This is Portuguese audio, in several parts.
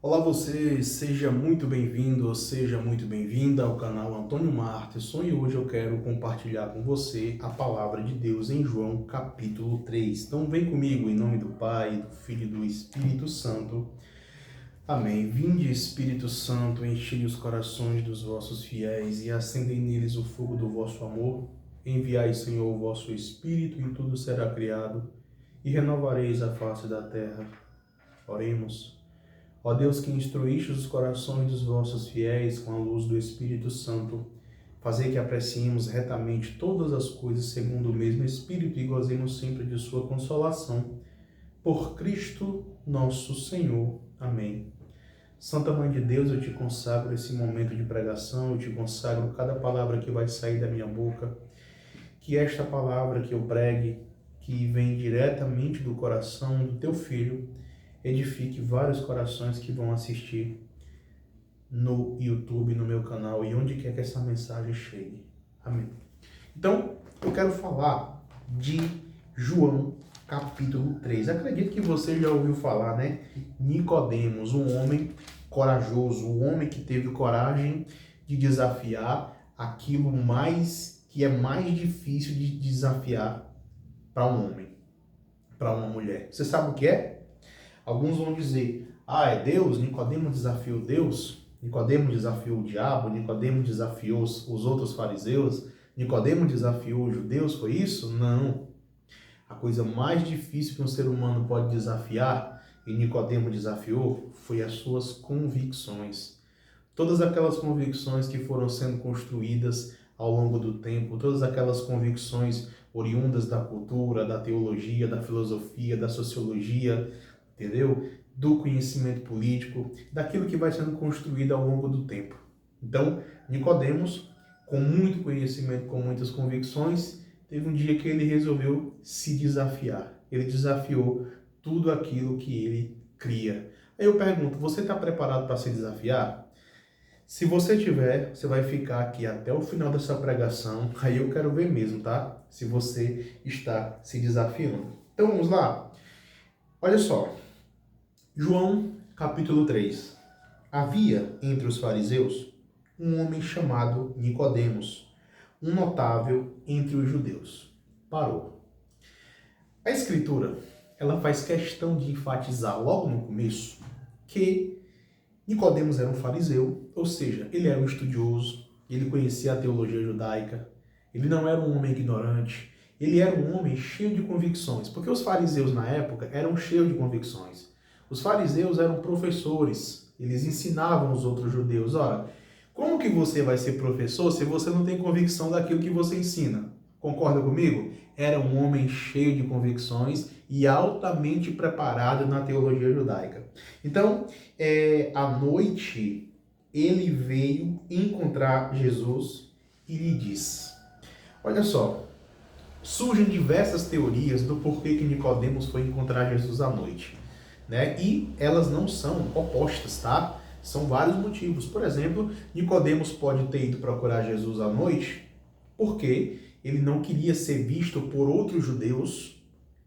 Olá você, seja muito bem-vindo ou seja muito bem-vinda ao canal Antônio Marterson e hoje eu quero compartilhar com você a palavra de Deus em João capítulo 3. Então vem comigo em nome do Pai, do Filho e do Espírito Santo. Amém. Vinde Espírito Santo, enchei os corações dos vossos fiéis e acendei neles o fogo do vosso amor. Enviai, Senhor, o vosso Espírito e tudo será criado e renovareis a face da terra. Oremos. Ó Deus, que instruíste os corações dos vossos fiéis com a luz do Espírito Santo, fazei que apreciemos retamente todas as coisas segundo o mesmo Espírito e gozemos sempre de sua consolação. Por Cristo nosso Senhor. Amém. Santa Mãe de Deus, eu te consagro esse momento de pregação, eu te consagro cada palavra que vai sair da minha boca, que esta palavra que eu pregue, que vem diretamente do coração do teu Filho, edifique vários corações que vão assistir no YouTube, no meu canal e onde quer que essa mensagem chegue. Amém. Então, eu quero falar de João capítulo 3. Acredito que você já ouviu falar, né? Nicodemos, um homem corajoso, um homem que teve coragem de desafiar aquilo que é mais difícil de desafiar para um homem, para uma mulher. Você sabe o que é? Alguns vão dizer, é Deus, Nicodemo desafiou Deus, Nicodemo desafiou o diabo, Nicodemo desafiou os outros fariseus, Nicodemo desafiou os judeus, foi isso? Não. A coisa mais difícil que um ser humano pode desafiar, e Nicodemo desafiou, foi as suas convicções. Todas aquelas convicções que foram sendo construídas ao longo do tempo, todas aquelas convicções oriundas da cultura, da teologia, da filosofia, da sociologia, entendeu? Do conhecimento político, daquilo que vai sendo construído ao longo do tempo. Então, Nicodemos, com muito conhecimento, com muitas convicções, teve um dia que ele resolveu se desafiar. Ele desafiou tudo aquilo que ele cria. Aí eu pergunto, você está preparado para se desafiar? Se você tiver, você vai ficar aqui até o final dessa pregação. Aí eu quero ver mesmo, tá? Se você está se desafiando. Então vamos lá. Olha só. João capítulo 3. Havia entre os fariseus um homem chamado Nicodemos, um notável entre os judeus. Parou. A escritura, ela faz questão de enfatizar logo no começo que Nicodemos era um fariseu, ou seja, ele era um estudioso, ele conhecia a teologia judaica, ele não era um homem ignorante, ele era um homem cheio de convicções, porque os fariseus na época eram cheios de convicções. Os fariseus eram professores, eles ensinavam os outros judeus, ora, como que você vai ser professor se você não tem convicção daquilo que você ensina? Concorda comigo? Era um homem cheio de convicções e altamente preparado na teologia judaica. Então, à noite, ele veio encontrar Jesus e lhe disse, olha só, surgem diversas teorias do porquê que Nicodemos foi encontrar Jesus à noite, né? E elas não são opostas, tá? São vários motivos. Por exemplo, Nicodemos pode ter ido procurar Jesus à noite porque ele não queria ser visto por outros judeus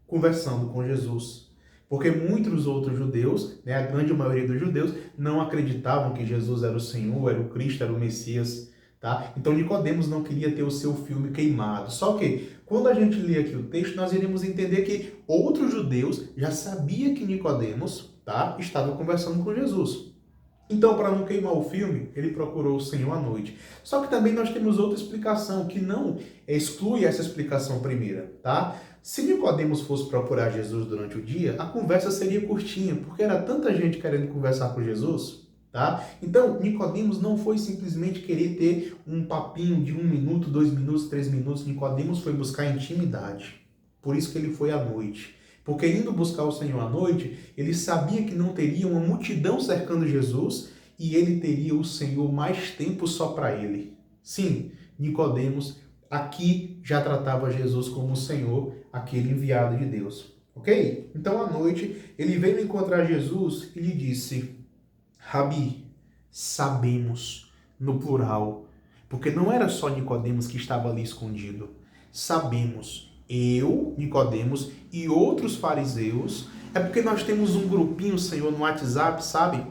conversando com Jesus. Porque muitos outros judeus, né, a grande maioria dos judeus, não acreditavam que Jesus era o Senhor, era o Cristo, era o Messias. Tá? Então Nicodemos não queria ter o seu filme queimado. Só que, quando a gente lê aqui o texto, nós iremos entender que outros judeus já sabiam que Nicodemos, tá, estava conversando com Jesus. Então, para não queimar o filme, ele procurou o Senhor à noite. Só que também nós temos outra explicação, que não exclui essa explicação primeira, tá? Se Nicodemos fosse procurar Jesus durante o dia, a conversa seria curtinha, porque era tanta gente querendo conversar com Jesus, tá? Então, Nicodemos não foi simplesmente querer ter um papinho de 1 minuto, 2 minutos, 3 minutos. Nicodemos foi buscar intimidade. Por isso que ele foi à noite. Porque indo buscar o Senhor à noite, ele sabia que não teria uma multidão cercando Jesus e ele teria o Senhor mais tempo só para ele. Sim, Nicodemos aqui já tratava Jesus como o Senhor, aquele enviado de Deus. Ok? Então à noite ele veio encontrar Jesus e lhe disse, Rabi, sabemos, no plural, porque não era só Nicodemos que estava ali escondido. Sabemos, eu, Nicodemos e outros fariseus, é porque nós temos um grupinho, Senhor, no WhatsApp, sabe?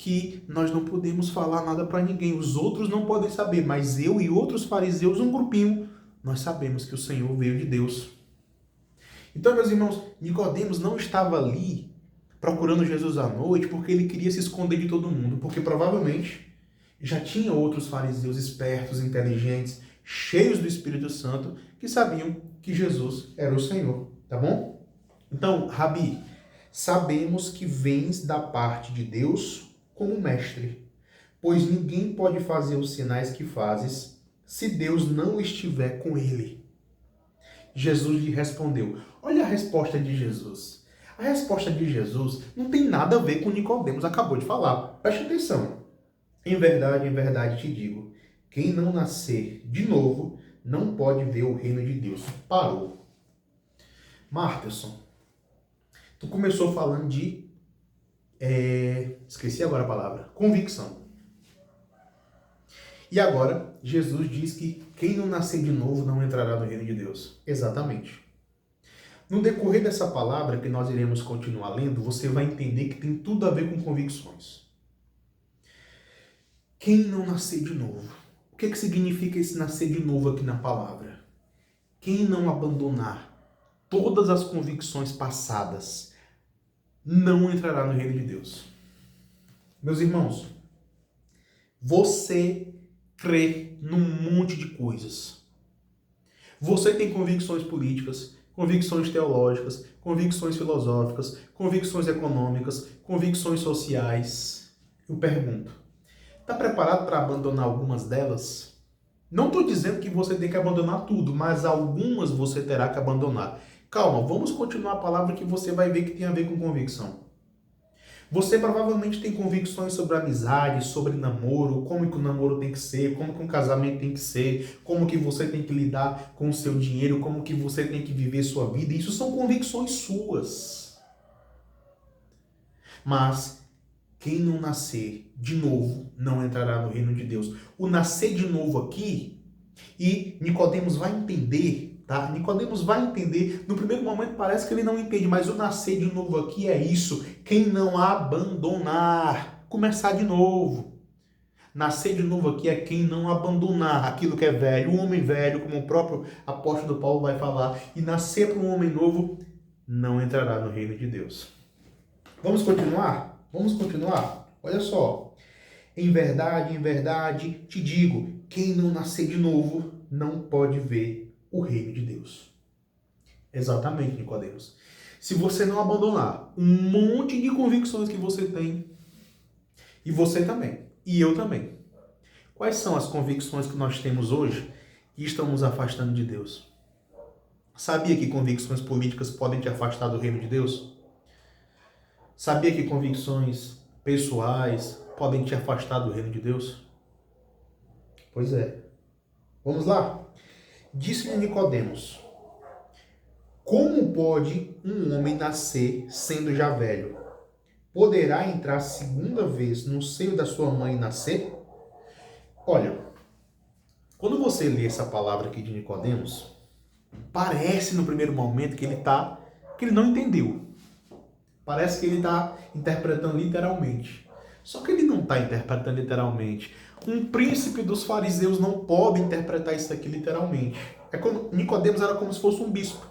que nós não podemos falar nada para ninguém. Os outros não podem saber, mas eu e outros fariseus, um grupinho, nós sabemos que o Senhor veio de Deus. Então, meus irmãos, Nicodemos não estava ali procurando Jesus à noite porque ele queria se esconder de todo mundo, porque provavelmente já tinha outros fariseus espertos, inteligentes, cheios do Espírito Santo, que sabiam que Jesus era o Senhor, tá bom? Então, Rabi, sabemos que vens da parte de Deus como mestre, pois ninguém pode fazer os sinais que fazes se Deus não estiver com ele. Jesus lhe respondeu. Olha a resposta de Jesus. A resposta de Jesus não tem nada a ver com o Nicodemos acabou de falar. Preste atenção. Em verdade te digo, quem não nascer de novo não pode ver o reino de Deus. Parou. Marterson, tu começou falando de... esqueci agora a palavra. Convicção. E agora, Jesus diz que quem não nascer de novo não entrará no reino de Deus. Exatamente. No decorrer dessa palavra, que nós iremos continuar lendo, você vai entender que tem tudo a ver com convicções. Quem não nascer de novo. O que significa esse nascer de novo aqui na palavra? Quem não abandonar todas as convicções passadas não entrará no reino de Deus. Meus irmãos, você crê num monte de coisas. Você tem convicções políticas, convicções teológicas, convicções filosóficas, convicções econômicas, convicções sociais. Eu pergunto, está preparado para abandonar algumas delas? Não estou dizendo que você tem que abandonar tudo, mas algumas você terá que abandonar. Calma, vamos continuar a palavra que você vai ver que tem a ver com convicção. Você provavelmente tem convicções sobre amizade, sobre namoro, como que o namoro tem que ser, como que um casamento tem que ser, como que você tem que lidar com o seu dinheiro, como que você tem que viver sua vida. Isso são convicções suas. Mas quem não nascer de novo não entrará no reino de Deus. O nascer de novo aqui, e Nicodemos vai entender, tá? Nicodemos vai entender. No primeiro momento parece que ele não entende, mas o nascer de novo aqui é isso. Quem não abandonar, começar de novo. Nascer de novo aqui é quem não abandonar aquilo que é velho, o homem velho, como o próprio apóstolo Paulo vai falar. E nascer para um homem novo não entrará no reino de Deus. Vamos continuar? Vamos continuar? Olha só. Em verdade te digo, quem não nascer de novo não pode ver o reino de Deus. Exatamente, Nicodemos. Se você não abandonar um monte de convicções que você tem, e você também, e eu também. Quais são as convicções que nós temos hoje que estão nos afastando de Deus? Sabia que convicções políticas podem te afastar do reino de Deus? Sabia que convicções pessoais podem te afastar do reino de Deus? Pois é. Vamos lá? Disse-lhe Nicodemos: como pode um homem nascer sendo já velho? Poderá entrar segunda vez no seio da sua mãe e nascer? Olha, quando você lê essa palavra aqui de Nicodemos, parece no primeiro momento que ele não entendeu. Parece que ele está interpretando literalmente. Só que ele não está interpretando literalmente. Um príncipe dos fariseus não pode interpretar isso aqui literalmente. Nicodemos era como se fosse um bispo.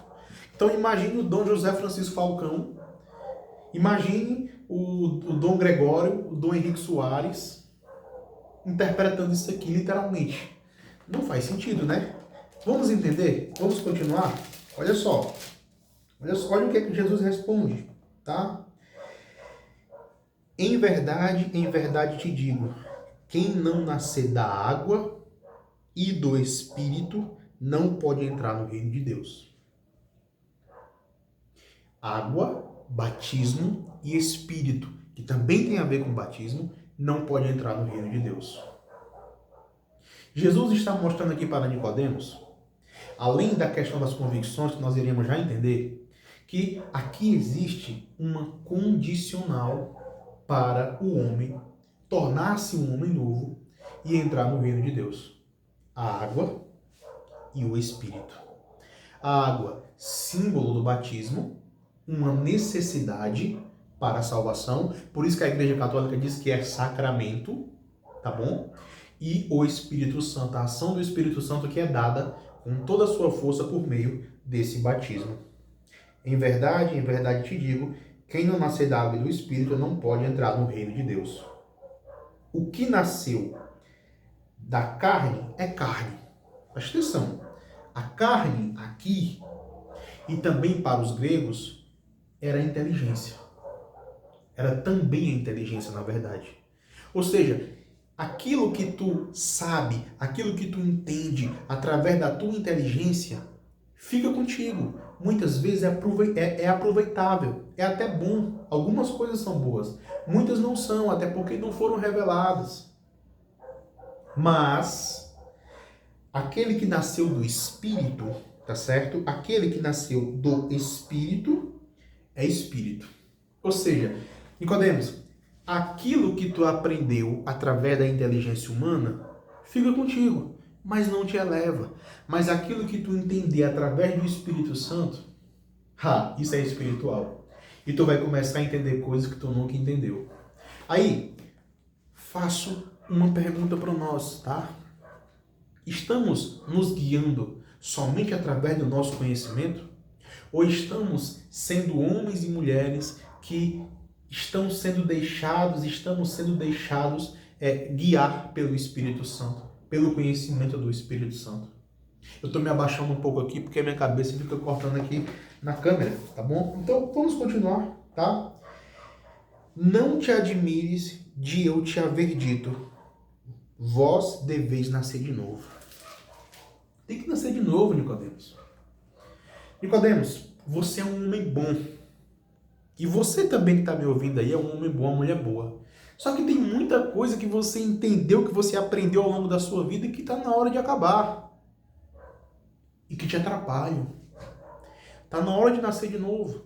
Então imagine o Dom José Francisco Falcão, imagine o Dom Gregório, o Dom Henrique Soares, interpretando isso aqui literalmente. Não faz sentido, né? Vamos entender? Vamos continuar? Olha só. Olha o que é que Jesus responde, tá? Em verdade te digo, quem não nascer da água e do Espírito não pode entrar no reino de Deus. Água, batismo e Espírito, que também tem a ver com batismo, não pode entrar no reino de Deus. Jesus está mostrando aqui para Nicodemos, além da questão das convicções, que nós iremos já entender, que aqui existe uma condicional para o homem tornar-se um homem novo e entrar no reino de Deus. A água e o Espírito. A água, símbolo do batismo, uma necessidade para a salvação. Por isso que a Igreja Católica diz que é sacramento, tá bom? E o Espírito Santo, a ação do Espírito Santo que é dada com toda a sua força por meio desse batismo. Em verdade te digo, quem não nascer da água e do Espírito não pode entrar no reino de Deus. O que nasceu da carne é carne. Presta atenção. A carne aqui, e também para os gregos, era a inteligência. Era também a inteligência, na verdade. Ou seja, aquilo que tu sabe, aquilo que tu entende através da tua inteligência, fica contigo. Muitas vezes é aproveitável, é até bom. Algumas coisas são boas, muitas não são, até porque não foram reveladas. Mas aquele que nasceu do Espírito, tá certo? Aquele que nasceu do Espírito é Espírito. Ou seja, Nicodemos, aquilo que tu aprendeu através da inteligência humana fica contigo, mas não te eleva. Mas aquilo que tu entender através do Espírito Santo, isso é espiritual. E tu vai começar a entender coisas que tu nunca entendeu. Aí, faço uma pergunta para nós, tá? Estamos nos guiando somente através do nosso conhecimento? Ou estamos sendo homens e mulheres que estamos sendo deixados guiar pelo Espírito Santo, pelo conhecimento do Espírito Santo? Eu estou me abaixando um pouco aqui porque a minha cabeça fica cortando aqui na câmera, tá bom? Então vamos continuar, tá? Não te admires de eu te haver dito, vós deveis nascer de novo. Tem que nascer de novo, Nicodemos. Nicodemos, você é um homem bom. E você também que está me ouvindo aí é um homem bom, uma mulher boa. Só que tem muita coisa que você entendeu, que você aprendeu ao longo da sua vida e que está na hora de acabar. E que te atrapalham. Está na hora de nascer de novo.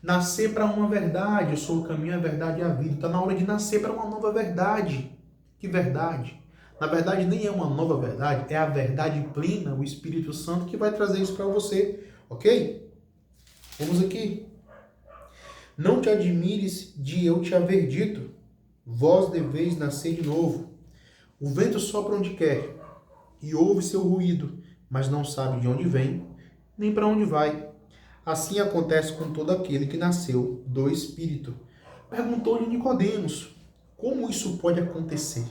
Nascer para uma verdade. Eu sou o caminho, a verdade e a vida. Está na hora de nascer para uma nova verdade. Que verdade? Na verdade, nem é uma nova verdade, é a verdade plena, o Espírito Santo que vai trazer isso para você. Ok? Vamos aqui. Não te admires de eu te haver dito, vós deveis nascer de novo. O vento sopra onde quer, e ouve seu ruído, mas não sabe de onde vem, nem para onde vai. Assim acontece com todo aquele que nasceu do Espírito. Perguntou-lhe Nicodemos, como isso pode acontecer?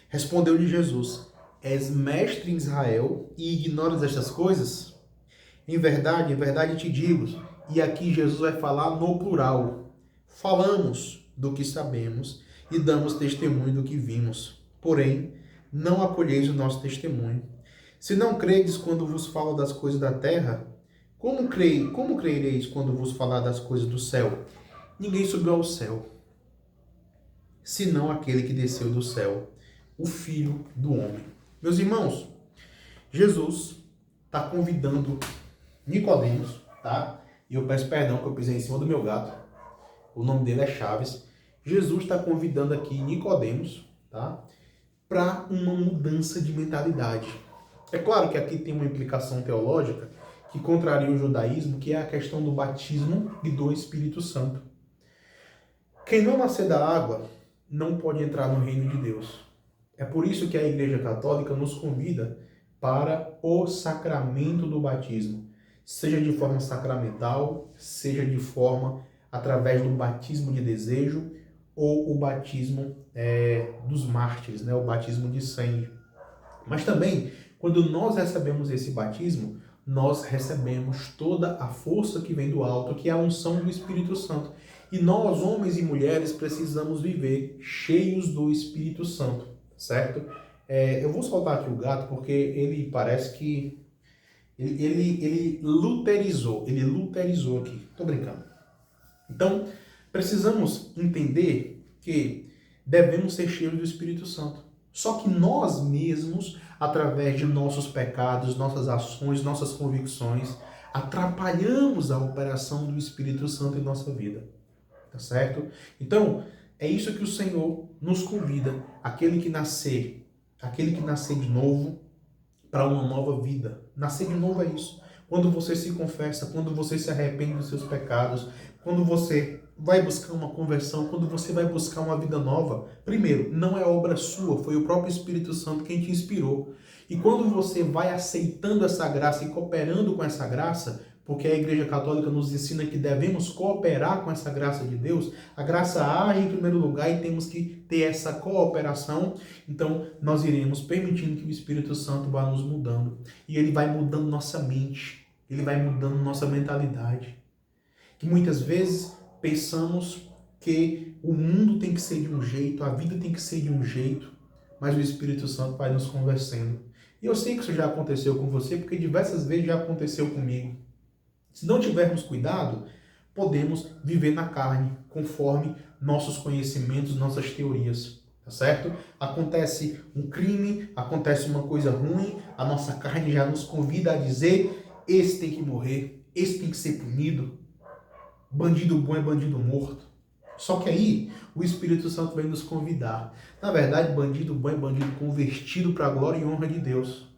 Respondeu-lhe Jesus, és mestre em Israel e ignoras estas coisas? Em verdade te digo, e aqui Jesus vai falar no plural. Falamos do que sabemos e damos testemunho do que vimos. Porém, não acolheis o nosso testemunho. Se não credes quando vos falo das coisas da terra, como creereis quando vos falar das coisas do céu? Ninguém subiu ao céu, senão aquele que desceu do céu, o Filho do Homem. Meus irmãos, Jesus está convidando Nicodemos, tá? E eu peço perdão que eu pisei em cima do meu gato. O nome dele é Chaves. Jesus está convidando aqui Nicodemos, tá? Para uma mudança de mentalidade. É claro que aqui tem uma implicação teológica que contraria o judaísmo, que é a questão do batismo e do Espírito Santo. Quem não nascer da água não pode entrar no reino de Deus. É por isso que a Igreja Católica nos convida para o sacramento do batismo. Seja de forma sacramental, seja de forma através do batismo de desejo ou o batismo dos mártires, né? O batismo de sangue. Mas também, quando nós recebemos esse batismo, nós recebemos toda a força que vem do alto, que é a unção do Espírito Santo. E nós, homens e mulheres, precisamos viver cheios do Espírito Santo, certo? Eu vou soltar aqui o gato porque ele parece que ele luterizou aqui. Tô brincando. Então, precisamos entender que devemos ser cheios do Espírito Santo. Só que nós mesmos, através de nossos pecados, nossas ações, nossas convicções, atrapalhamos a operação do Espírito Santo em nossa vida. Tá certo? Então, é isso que o Senhor nos convida. Aquele que nascer de novo para uma nova vida. Nascer de novo é isso. Quando você se confessa, quando você se arrepende dos seus pecados, quando você vai buscar uma conversão, quando você vai buscar uma vida nova, primeiro, não é obra sua, foi o próprio Espírito Santo quem te inspirou. E quando você vai aceitando essa graça e cooperando com essa graça, porque a Igreja Católica nos ensina que devemos cooperar com essa graça de Deus, a graça age em primeiro lugar e temos que ter essa cooperação, então nós iremos permitindo que o Espírito Santo vá nos mudando. E ele vai mudando nossa mente, ele vai mudando nossa mentalidade. Que muitas vezes pensamos que o mundo tem que ser de um jeito, a vida tem que ser de um jeito, mas o Espírito Santo vai nos convencendo. E eu sei que isso já aconteceu com você, porque diversas vezes já aconteceu comigo. Se não tivermos cuidado, podemos viver na carne, conforme nossos conhecimentos, nossas teorias, tá certo? Acontece um crime, acontece uma coisa ruim, a nossa carne já nos convida a dizer: esse tem que morrer, esse tem que ser punido, bandido bom é bandido morto. Só que aí o Espírito Santo vem nos convidar. Na verdade, bandido bom é bandido convertido para a glória e honra de Deus.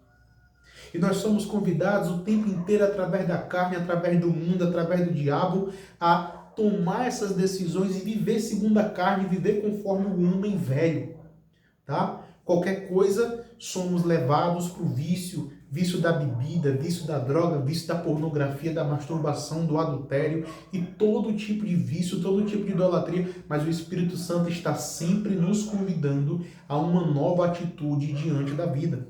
E nós somos convidados o tempo inteiro, através da carne, através do mundo, através do diabo, a tomar essas decisões e viver segundo a carne, viver conforme o homem velho. Tá? Qualquer coisa, somos levados para o vício, vício da bebida, vício da droga, vício da pornografia, da masturbação, do adultério e todo tipo de vício, todo tipo de idolatria. Mas o Espírito Santo está sempre nos convidando a uma nova atitude diante da vida.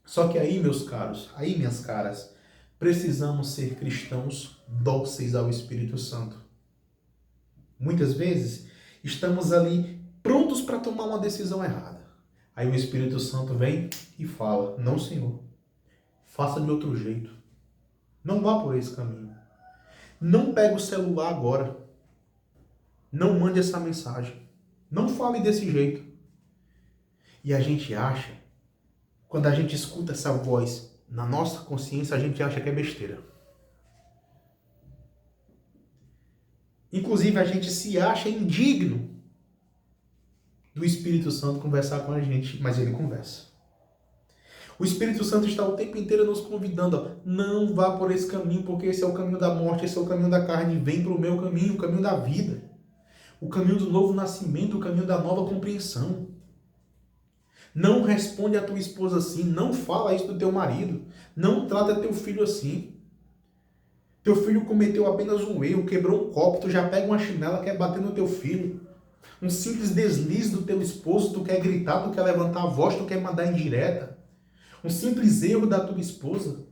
Só que aí, meus caros, aí, minhas caras, precisamos ser cristãos dóceis ao Espírito Santo. Muitas vezes, estamos ali prontos para tomar uma decisão errada. Aí o Espírito Santo vem e fala: não, Senhor, faça de outro jeito. Não vá por esse caminho. Não pegue o celular agora. Não mande essa mensagem. Não fale desse jeito. E a gente acha, quando a gente escuta essa voz na nossa consciência, a gente acha que é besteira. Inclusive, a gente se acha indigno do Espírito Santo conversar com a gente, mas ele conversa. O Espírito Santo está o tempo inteiro nos convidando: ó, não vá por esse caminho, porque esse é o caminho da morte, esse é o caminho da carne. Vem para o meu caminho, o caminho da vida. O caminho do novo nascimento, o caminho da nova compreensão. Não responde a tua esposa assim, não fala isso do teu marido, não trata teu filho assim. Teu filho cometeu apenas um erro, quebrou um copo, tu já pega uma chinela, quer bater no teu filho. Um simples deslize do teu esposo, tu quer gritar, tu quer levantar a voz, tu quer mandar indireta. Um simples erro da tua esposa,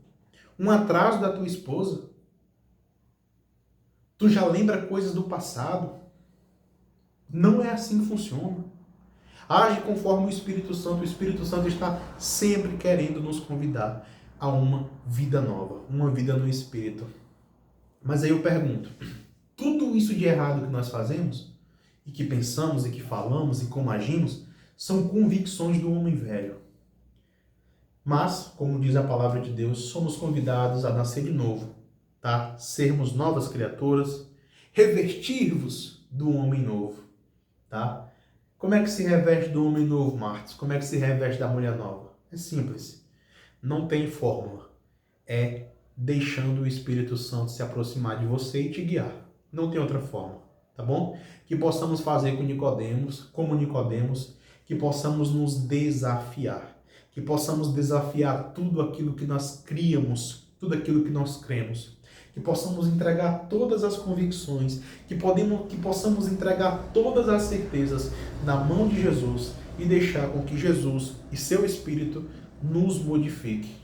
um atraso da tua esposa. Tu já lembra coisas do passado. Não é assim que funciona. Age conforme o Espírito Santo. O Espírito Santo está sempre querendo nos convidar a uma vida nova, uma vida no Espírito. Mas aí eu pergunto, tudo isso de errado que nós fazemos, e que pensamos, e que falamos, e como agimos, são convicções do homem velho. Mas, como diz a palavra de Deus, somos convidados a nascer de novo, tá? Sermos novas criaturas, revestir-vos do homem novo, tá? Como é que se reveste do homem novo, Marcos? Como é que se reveste da mulher nova? É simples. Não tem fórmula. É deixando o Espírito Santo se aproximar de você e te guiar. Não tem outra forma, tá bom? Que possamos fazer com Nicodemos, como Nicodemos, que possamos nos desafiar. Que possamos desafiar tudo aquilo que nós criamos, tudo aquilo que nós cremos. Que possamos entregar todas as convicções, que possamos entregar todas as certezas na mão de Jesus e deixar com que Jesus e seu Espírito nos modifique.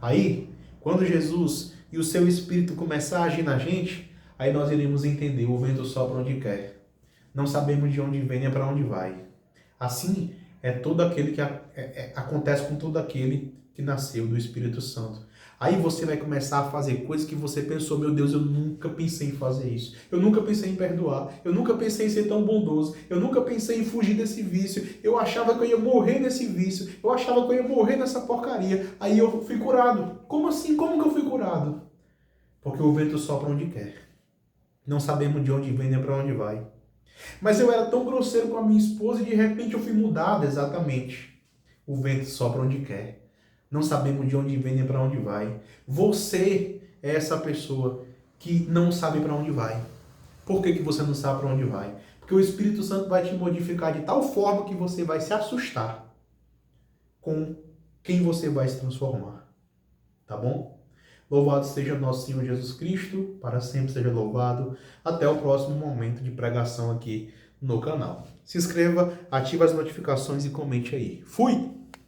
Aí, quando Jesus e o seu Espírito começar a agir na gente, aí nós iremos entender: o vento sopra onde quer. Não sabemos de onde vem nem para onde vai. Assim é todo aquele que acontece com todo aquele que nasceu do Espírito Santo. Aí você vai começar a fazer coisas que você pensou: meu Deus, eu nunca pensei em fazer isso. Eu nunca pensei em perdoar. Eu nunca pensei em ser tão bondoso. Eu nunca pensei em fugir desse vício. Eu achava que eu ia morrer nesse vício. Eu achava que eu ia morrer nessa porcaria. Aí eu fui curado. Como assim? Como que eu fui curado? Porque o vento sopra onde quer. Não sabemos de onde vem nem para onde vai. Mas eu era tão grosseiro com a minha esposa e de repente eu fui mudado. Exatamente. O vento sopra onde quer. Não sabemos de onde vem nem para onde vai. Você é essa pessoa que não sabe para onde vai. Por que que você não sabe para onde vai? Porque o Espírito Santo vai te modificar de tal forma que você vai se assustar com quem você vai se transformar. Tá bom? Louvado seja nosso Senhor Jesus Cristo, para sempre seja louvado. Até o próximo momento de pregação aqui no canal. Se inscreva, ative as notificações e comente aí. Fui!